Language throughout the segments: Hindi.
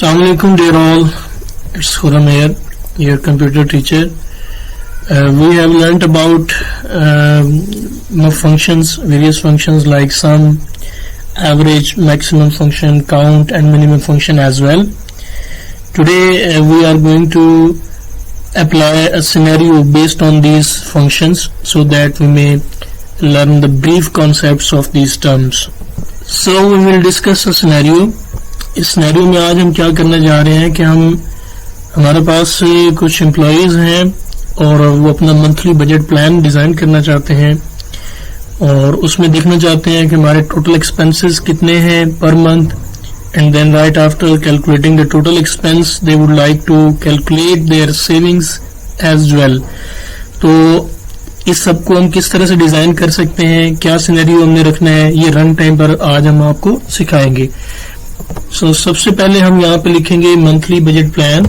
Assalamu alaikum dear all, it's Khurram here, your computer teacher. We have learnt about functions, various functions like sum, average, maximum function, count and minimum function as well. Today we are going to apply a scenario based on these functions so that we may learn the brief concepts of these terms. So we will discuss a scenario. इस सिनेरियो में आज हम क्या करने जा रहे हैं कि हमारे पास कुछ एम्प्लॉइज हैं और वो अपना मंथली बजट प्लान डिजाइन करना चाहते हैं और उसमें देखना चाहते हैं कि हमारे टोटल एक्सपेंसेस कितने हैं per month, and then right after calculating the total expense they would like to calculate their savings as well. तो इस सब को हम किस तरह से डिजाइन कर सकते हैं, क्या सिनेरियो हमने रखना है, ये रन टाइम पर आज हम आपको सिखाएंगे. सबसे पहले हम यहाँ पे लिखेंगे मंथली बजट प्लान.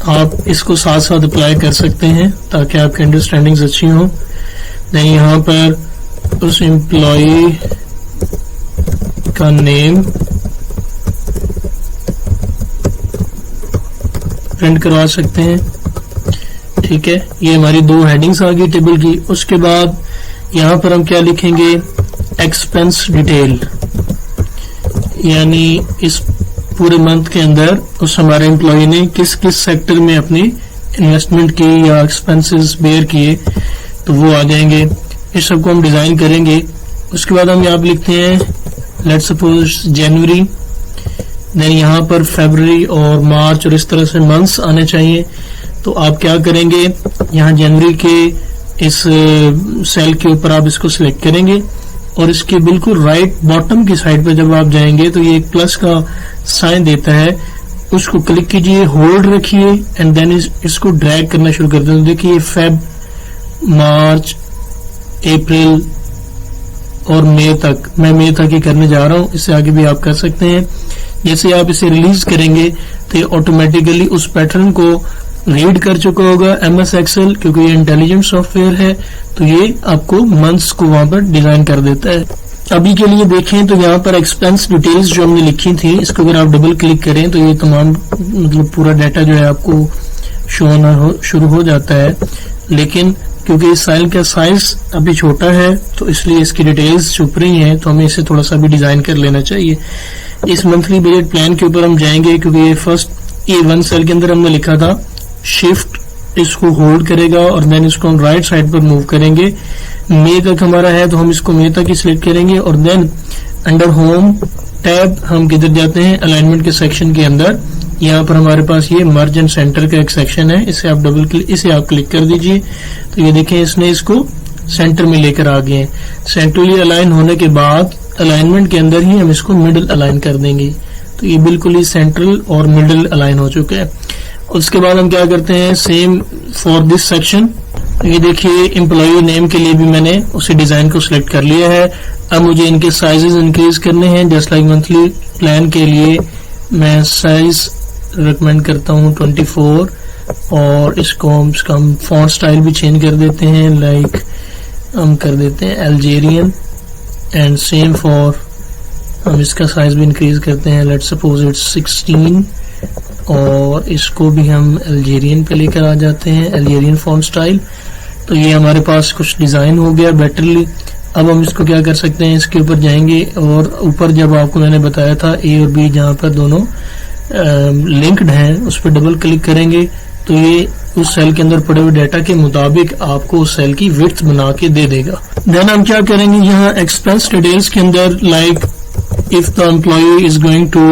आप इसको साथ साथ अप्लाई कर सकते हैं ताकि आपकी अंडरस्टैंडिंग्स अच्छी हो. देन यहाँ पर उस एम्प्लॉय का नेम प्रिंट करवा सकते हैं. ठीक है, ये हमारी दो हेडिंग्स आ गई टेबल की. उसके बाद यहाँ पर हम क्या लिखेंगे, एक्सपेंस डिटेल, यानी इस पूरे मंथ के अंदर उस हमारे एम्प्लॉय ने किस किस सेक्टर में अपनी इन्वेस्टमेंट की या एक्सपेंसेस बेयर किए, तो वो आ जाएंगे. इस सबको हम डिजाइन करेंगे. उसके बाद हम यहाँ पर लिखते हैं लेट्स सपोज जनवरी, देन यहाँ पर फरवरी और मार्च और इस तरह से मंथ्स आने चाहिए. तो आप क्या करेंगे, यहाँ जनवरी के इस सेल के ऊपर आप इसको सिलेक्ट करेंगे और इसके बिल्कुल राइट बॉटम की साइड पर जब आप जाएंगे तो ये एक प्लस का साइन देता है, उसको क्लिक कीजिए, होल्ड रखिए एंड देन इसको ड्रैग करना शुरू कर दें. देखिए फेब, मार्च, अप्रैल और मई तक, मैं मई तक ही करने जा रहा हूँ. इससे आगे भी आप कर सकते हैं. जैसे आप इसे रिलीज करेंगे तो ये ऑटोमेटिकली उस पैटर्न को रीड कर चुका होगा MS एक्सेल, क्योंकि ये इंटेलिजेंट सॉफ्टवेयर है. तो ये आपको मंथ्स को वहां पर डिजाइन कर देता है. अभी के लिए देखें तो यहाँ पर एक्सपेंस डिटेल्स जो हमने लिखी थी, इसको अगर आप डबल क्लिक करें तो ये तमाम पूरा डाटा जो है आपको शो होना शुरू हो जाता है. लेकिन क्योंकि इस फाइल का साइज अभी छोटा है तो इसलिए इसकी डिटेल्स छुप रही हैं, तो हमें इसे थोड़ा सा भी डिजाइन कर लेना चाहिए. इस मंथली बजट प्लान के ऊपर हम जाएंगे क्योंकि ये फर्स्ट A1 सेल के अंदर हमने लिखा था. शिफ्ट इसको होल्ड करेगा और देन इसको हम राइट साइड पर मूव करेंगे. मई तक हमारा है तो हम इसको मई तक ही सिलेक्ट करेंगे और देन अंडर होम टैब हम किधर जाते हैं, अलाइनमेंट के सेक्शन के अंदर. यहाँ पर हमारे पास ये मर्ज एंड सेंटर का एक सेक्शन है, इसे आप क्लिक कर दीजिए. तो ये देखें इसने इसको सेंटर में लेकर आ गए. सेंट्रली अलाइन होने के बाद अलाइनमेंट के अंदर ही हम इसको मिडिल अलाइन कर देंगे. तो ये बिल्कुल ही सेंट्रल और मिडिल अलाइन हो चुका है. उसके बाद हम क्या करते हैं, सेम फॉर दिस सेक्शन. ये देखिए एम्प्लॉय नेम के लिए भी मैंने उसी डिजाइन को सिलेक्ट कर लिया है. अब मुझे इनके साइजेस इंक्रीज करने हैं. जस्ट लाइक मंथली प्लान के लिए मैं साइज रिकमेंड करता हूँ 24 और इसको हम फॉन्ट स्टाइल भी चेंज कर देते हैं, लाइक हम कर देते हैं अल्जेरियन. एंड सेम फॉर हम इसका साइज भी इंक्रीज करते हैं, लेट्स सपोज इट्स 16 और इसको भी हम अल्जेरियन पे लेकर आ जाते हैं, अल्जेरियन फॉन्ट स्टाइल. तो ये हमारे पास कुछ डिजाइन हो गया बेटरली. अब हम इसको क्या कर सकते हैं, इसके ऊपर जाएंगे और ऊपर जब आपको मैंने बताया था A और B जहाँ पर दोनों लिंक्ड हैं उस पर डबल क्लिक करेंगे तो ये उस सेल के अंदर पड़े हुए डाटा के मुताबिक आपको उस सेल की विड्थ बना के दे देगा. देन हम क्या करेंगे, यहाँ एक्सपेंस डिटेल्स के अंदर like if the employ is going to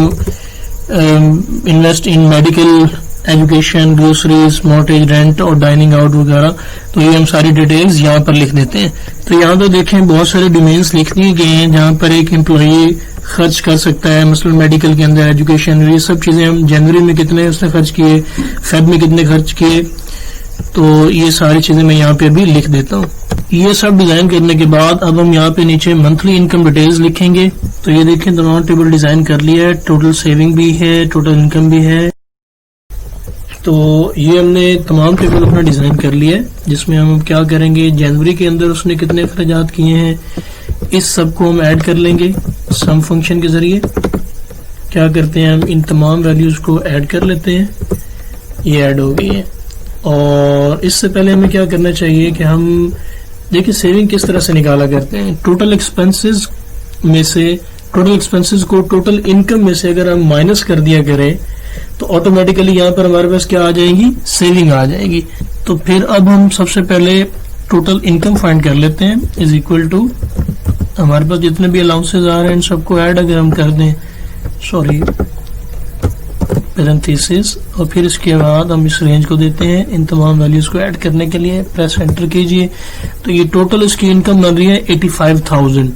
invest in medical, education, groceries, mortgage, rent और डाइनिंग आउट वगैरह, तो ये हम सारी डिटेल्स यहाँ पर लिख देते हैं. तो यहाँ तो देखें बहुत सारे डोमेन्स लिख दिए गए हैं जहाँ पर एक एम्प्लॉय खर्च कर सकता है. मसलन मेडिकल के अंदर, एजुकेशन, ये सब चीजें हम जनवरी में कितने उसने खर्च किए, फेब में कितने खर्च किए, तो ये सारी चीजें मैं यहाँ पे भी लिख देता हूँ. ये सब डिजाइन करने के बाद अब हम यहाँ पे नीचे मंथली इनकम डिटेल्स लिखेंगे. तो ये देखें तमाम टेबल डिजाइन कर लिया है, टोटल सेविंग भी है, टोटल इनकम भी है. तो ये हमने तमाम टेबल अपना डिजाइन कर लिया है जिसमें हम क्या करेंगे, जनवरी के अंदर उसने कितने खर्चात किए हैं, इस सब को हम ऐड कर लेंगे सम फंक्शन के जरिए। क्या करते हैं, हम इन तमाम वैल्यूज को ऐड कर लेते हैं, ये ऐड हो गई है। और इससे पहले हमें क्या करना चाहिए कि हम देखिए सेविंग किस तरह से निकाला करते हैं। टोटल एक्सपेंसेस में से, टोटल एक्सपेंसेस को टोटल इनकम में से अगर हम माइनस कर दिया करें तो ऑटोमेटिकली यहाँ पर हमारे पास क्या आ जाएगी, सेविंग आ जाएगी। तो फिर अब हम सबसे पहले टोटल इनकम फाइंड कर लेते हैं, इज इक्वल टू हमारे पास जितने भी अलाउंसेस आ रहे हैं इन सबको ऐड अगर हम कर दें, सॉरी पैरेंथेसिस, और फिर इसके बाद हम इस रेंज को देते हैं इन तमाम वैल्यूज को ऐड करने के लिए। प्रेस एंटर कीजिए तो ये टोटल इसकी इनकम बन रही है 85,000।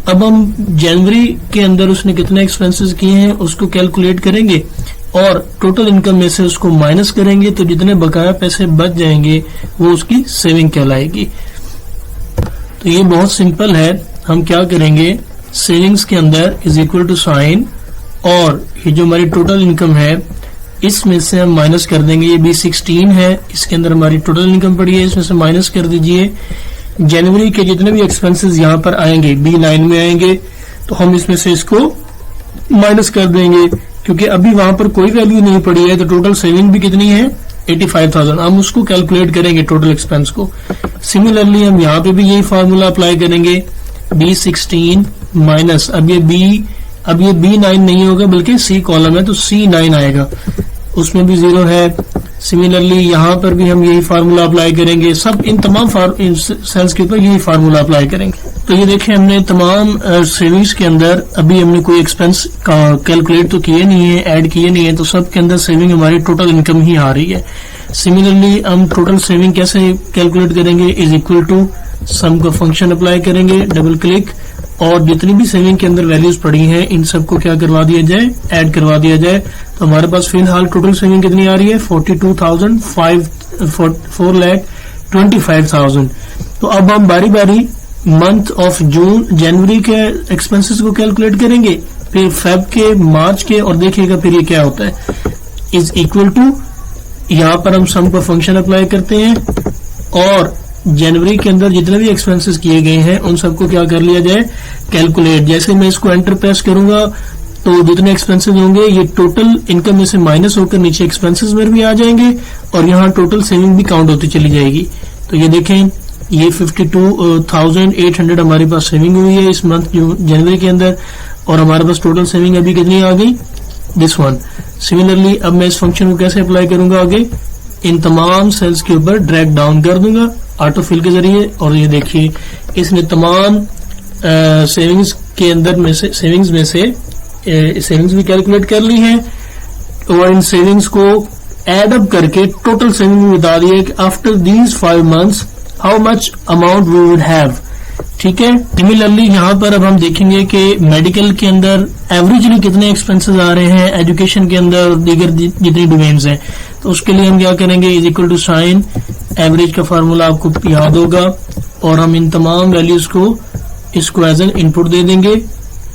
अब हम जनवरी के अंदर उसने कितने एक्सपेंसेस किए हैं उसको कैलकुलेट करेंगे और टोटल इनकम में से उसको माइनस करेंगे, तो जितने बकाया पैसे बच जाएंगे वो उसकी सेविंग कहलाएगी। तो ये बहुत सिंपल है। हम क्या करेंगे, सेविंग्स के अंदर इज इक्वल टू साइन, और ये जो हमारी टोटल इनकम है इसमें से हम माइनस कर देंगे, ये B16 है, इसके अंदर हमारी टोटल इनकम पड़ी है, इसमें से माइनस कर दीजिए जनवरी के जितने भी एक्सपेंसेस यहाँ पर आएंगे B9 में आएंगे, तो हम इसमें से इसको माइनस कर देंगे क्योंकि अभी वहां पर कोई वैल्यू नहीं पड़ी है। तो टोटल सेविंग भी कितनी है, 85,000। हम उसको कैलकुलेट करेंगे टोटल एक्सपेंस को। सिमिलरली हम यहाँ पे भी यही फार्मूला अप्लाई करेंगे, B16 माइनस, अब ये B9 नहीं होगा बल्कि C कॉलम है तो C9 आएगा, उसमें भी 0 है। सिमिलरली यहाँ पर भी हम यही फार्मूला अप्लाई करेंगे, सब इन तमाम सेल्स के ऊपर यही फार्मूला अप्लाई करेंगे। तो ये देखें हमने तमाम सेविंग्स के अंदर अभी हमने कोई एक्सपेंस कैलकुलेट तो किए नहीं है, ऐड किए नहीं है, तो सब के अंदर सेविंग हमारी टोटल इनकम ही आ रही है। सिमिलरली हम टोटल सेविंग कैसे कैलकुलेट करेंगे, इज इक्वल टू सम का फंक्शन अप्लाई करेंगे, डबल क्लिक, और जितनी भी सेविंग के अंदर वैल्यूज पड़ी हैं इन सबको क्या करवा दिया जाए, ऐड करवा दिया जाए। तो हमारे पास फिलहाल टोटल सेविंग कितनी आ रही है, 4,25,000। तो अब हम बारी बारी मंथ ऑफ जून, जनवरी के एक्सपेंसेस को कैलकुलेट करेंगे, फिर फेब के, मार्च के, और देखिएगा फिर ये क्या होता है, इज इक्वल टू, यहाँ पर हम सम का फंक्शन अप्लाई करते हैं और जनवरी के अंदर जितने भी एक्सपेंसेस किए गए हैं उन सबको क्या कर लिया जाए, कैलकुलेट। जैसे मैं इसको एंटर प्रेस करूंगा तो जितने एक्सपेंसेस होंगे ये टोटल इनकम में से माइनस होकर नीचे एक्सपेंसेस में भी आ जाएंगे और यहाँ टोटल सेविंग भी काउंट होती चली जाएगी। तो ये देखें, ये 52,800 हमारे पास सेविंग हुई है इस मंथ जनवरी के अंदर, और हमारे पास टोटल सेविंग अभी कितनी आ गई, दिस वन। सिमिलरली अब मैं इस फंक्शन को कैसे अप्लाई करूंगा आगे, इन तमाम सेल्स के ऊपर ड्रैग डाउन कर दूंगा ऑटो फिल के जरिए, और ये देखिए इसने तमाम सेविंग्स के अंदर में से सेविंग्स भी कैलकुलेट कर ली है और इन सेविंग्स को एड अप करके टोटल सेविंग में बता दिए कि after these 5 months how much amount we would have. ठीक है। सिमिलरली यहाँ पर अब हम देखेंगे कि मेडिकल के अंदर एवरेजली कितने एक्सपेंसेस आ रहे हैं, एजुकेशन के अंदर दीगर जितनी डोमेन्स हैं, तो उसके लिए हम क्या करेंगे, is equal to sign, average का फार्मूला आपको याद होगा, और हम इन तमाम वैल्यूज को इसको एज एन इनपुट दे देंगे,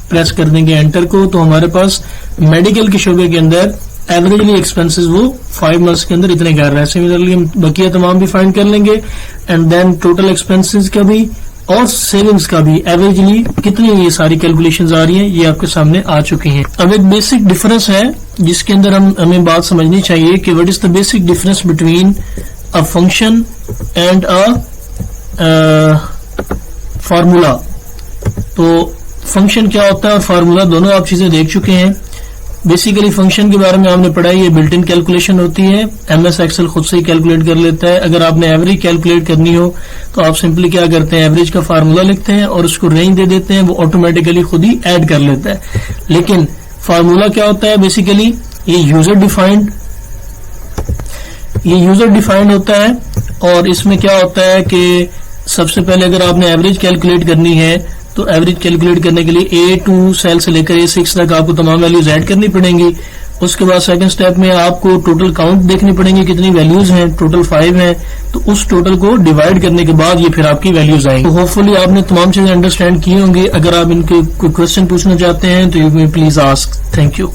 प्रेस कर देंगे एंटर को, तो हमारे पास मेडिकल के शोबे के अंदर एवरेजली एक्सपेंसेस वो 5 months के अंदर इतने कर रहे हैं। सिमिलरली हम बकिया तमाम भी फाइंड कर लेंगे एंड देन टोटल एक्सपेंसेस का भी और सेविंग्स का भी एवरेजली कितनी ये सारी कैलकुलेशंस आ रही हैं, ये आपके सामने आ चुकी हैं। अब एक बेसिक डिफरेंस है जिसके अंदर हमें बात समझनी चाहिए कि what is the basic difference between a function and a formula. तो फंक्शन क्या होता है और फार्मूला, दोनों आप चीजें देख चुके हैं। बेसिकली फंक्शन के बारे में आपने पढ़ा है, ये बिल्ट इन कैलकुलेशन होती है, एमएस एक्सेल खुद से ही कैलकुलेट कर लेता है। अगर आपने एवरेज कैलकुलेट करनी हो तो आप सिंपली क्या करते हैं, एवरेज का फार्मूला लिखते हैं और उसको रेंज दे देते हैं, वो ऑटोमेटिकली खुद ही ऐड कर लेता है। लेकिन फार्मूला क्या होता है, बेसिकली ये यूजर डिफाइंड होता है, और इसमें क्या होता है कि सबसे पहले अगर आपने एवरेज कैलकुलेट करनी है तो एवरेज कैलकुलेट करने के लिए A2 सेल से लेकर A6 तक आपको तमाम वैल्यूज ऐड करनी पड़ेंगी। उसके बाद सेकंड स्टेप में आपको टोटल काउंट देखनी पड़ेंगी, कितनी वैल्यूज हैं, टोटल 5 हैं, तो उस टोटल को डिवाइड करने के बाद ये फिर आपकी वैल्यूज आएंगी। तो होपफुली आपने तमाम चीजें अंडरस्टैंड की होंगी। अगर आप इनके कोई क्वेश्चन पूछना चाहते हैं तो you may please ask. Thank you.